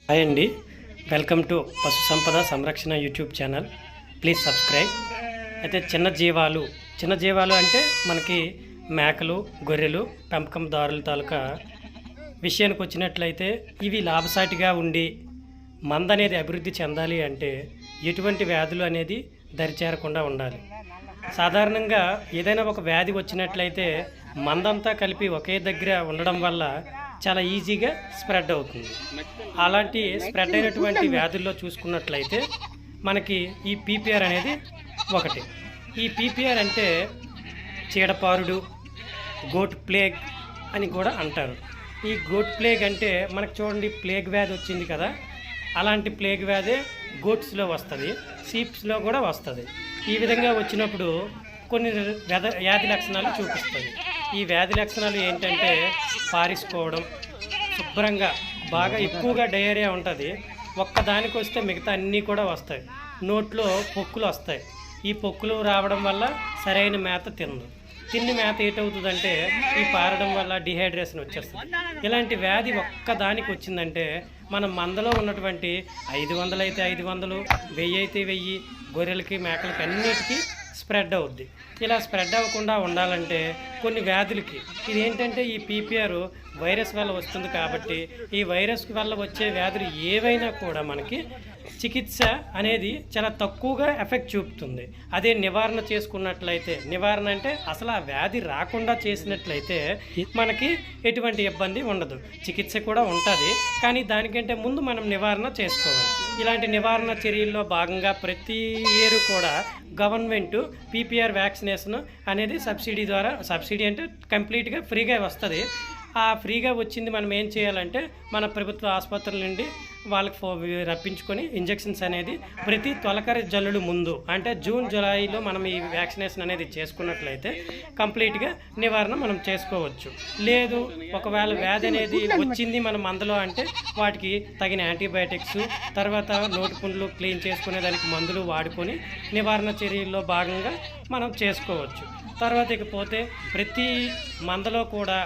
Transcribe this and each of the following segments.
Hi అండి, welcome to పశు సంపద సంరక్షణ యూట్యూబ్ ఛానల్. Please subscribe. అయితే చిన్న జీవాలు అంటే మనకి మేకలు, గొర్రెలు, పెంపకందారుల తాలూకా విషయానికి వచ్చినట్లయితే ఇవి లాభసాటిగా ఉండి మంద అనేది అభివృద్ధి చెందాలి అంటే ఎటువంటి వ్యాధులు అనేది దరిచేరకుండా ఉండాలి. సాధారణంగా ఏదైనా ఒక వ్యాధి వచ్చినట్లయితే మందంతా కలిపి ఒకే దగ్గర ఉండడం వల్ల చాలా ఈజీగా స్ప్రెడ్ అవుతుంది. అలాంటి స్ప్రెడ్ అయినటువంటి వ్యాధుల్లో చూసుకున్నట్లయితే మనకి ఈ పీపీఆర్ అనేది ఒకటి. ఈ పీపీఆర్ అంటే చీడపారుడు, గోట్ ప్లేగ్ అని కూడా అంటారు. ఈ గోట్ ప్లేగ్ అంటే మనకు చూడండి, ప్లేగ్ వ్యాధి వచ్చింది కదా, అలాంటి ప్లేగ్ వ్యాధి గోట్స్లో వస్తుంది, షీప్స్లో కూడా వస్తుంది. ఈ విధంగా వచ్చినప్పుడు కొన్ని వ్యాధి లక్షణాలు చూపిస్తుంది. ఈ వ్యాధి లక్షణాలు ఏంటంటే పారిసుకోవడం, శుభ్రంగా బాగా ఎక్కువగా డయేరియా ఉంటుంది. ఒక్కదానికి వస్తే మిగతా అన్నీ కూడా వస్తాయి. నోట్లో పొక్కులు వస్తాయి. ఈ పొక్కులు రావడం వల్ల సరైన మేత తిన్ని మేత ఏటవుతుందంటే ఈ పారడం వల్ల డిహైడ్రేషన్ వచ్చేస్తుంది. ఇలాంటి వ్యాధి ఒక్కదానికి వచ్చిందంటే మన మందలో ఉన్నటువంటి 500 అయితే 500, 1000 అయితే 1000 గొర్రెలకి, మేకలకి అన్నిటికీ స్ప్రెడ్ అవుద్ది. ఇలా స్ప్రెడ్ అవ్వకుండా ఉండాలంటే కొన్ని వ్యాధులకి ఇదేంటంటే ఈ పీపీఆర్ వైరస్ వల్ల వస్తుంది. కాబట్టి ఈ వైరస్ వల్ల వచ్చే వ్యాధులు ఏవైనా కూడా మనకి చికిత్స అనేది చాలా తక్కువగా ఎఫెక్ట్ చూపుతుంది. అదే నివారణ చేసుకున్నట్లయితే, నివారణ అంటే అసలు ఆ వ్యాధి రాకుండా చేసినట్లయితే మనకి ఎటువంటి ఇబ్బంది ఉండదు. చికిత్స కూడా ఉంటుంది, కానీ దానికంటే ముందు మనం నివారణ చేసుకోవాలి. ఇలాంటి నివారణ చర్యల్లో భాగంగా ప్రతి ఇయర్ కూడా గవర్నమెంట్ పీపీఆర్ వ్యాక్సినేషన్ అనేది సబ్సిడీ అంటే కంప్లీట్గా ఫ్రీగా వస్తుంది. ఆ ఫ్రీగా వచ్చింది మనం ఏం చేయాలంటే మన ప్రభుత్వ ఆసుపత్రుల నుండి వాళ్ళకి రప్పించుకొని ఇంజెక్షన్స్ అనేది ప్రతి తొలకరి జల్లులు ముందు అంటే జూన్ జూలైలో మనం ఈ వ్యాక్సినేషన్ అనేది చేసుకున్నట్లయితే కంప్లీట్గా నివారణ మనం చేసుకోవచ్చు. లేదు ఒకవేళ వ్యాధి అనేది వచ్చింది మనం అందులో అంటే వాటికి తగిన యాంటీబయాటిక్స్, తర్వాత నోటి పుండ్లు క్లీన్ చేసుకునే దానికి మందులు వాడుకొని నివారణ చర్యల్లో భాగంగా మనం చేసుకోవచ్చు. తర్వాత ఇకపోతే ప్రతి మందలో కూడా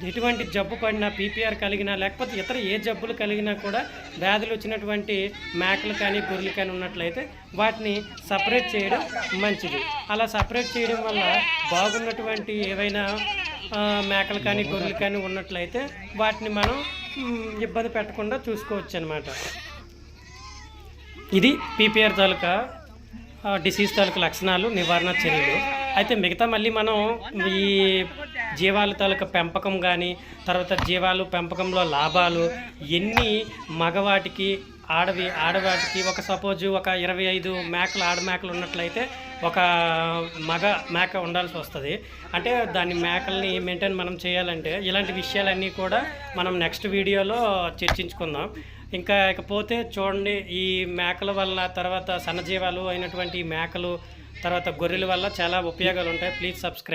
ఎటువంటి జబ్బు పడినా, పీపీఆర్ కలిగినా లేకపోతే ఇతర ఏ జబ్బులు కలిగినా కూడా వ్యాధులు వచ్చినటువంటి మేకలు కానీ గొర్రెలు కానీ ఉన్నట్లయితే వాటిని సపరేట్ చేయడం మంచిది. అలా సపరేట్ చేయడం వల్ల బాగున్నటువంటి ఏవైనా మేకలు కానీ గొర్రెలు కానీ ఉన్నట్లయితే వాటిని మనం ఇబ్బంది పెట్టకుండా చూసుకోవచ్చు అన్నమాట. ఇది పీపీఆర్ తాలూకా డిసీజ్ తాలూకా లక్షణాలు, నివారణ చర్యలు. అయితే మిగతా మళ్ళీ మనం ఈ జీవాల తాలూకా పెంపకం కానీ, తర్వాత జీవాలు పెంపకంలో లాభాలు, ఎన్ని మగవాటికి ఆడవాటికి ఒక సపోజు ఒక 25 మేకలు, ఆడ మేకలు ఉన్నట్లయితే ఒక మగ మేక ఉండాల్సి వస్తుంది. అంటే దాన్ని మేకల్ని మెయింటైన్ మనం చేయాలంటే ఇలాంటి విషయాలన్నీ కూడా మనం నెక్స్ట్ వీడియోలో చర్చించుకుందాం. ఇంకా ఇకపోతే చూడండి, ఈ మేకల వల్ల తర్వాత సన్నజీవాలు అయినటువంటి మేకలు, తర్వాత గొర్రెల వల్ల చాలా ఉపయోగాలు ఉంటాయి. Please subscribe.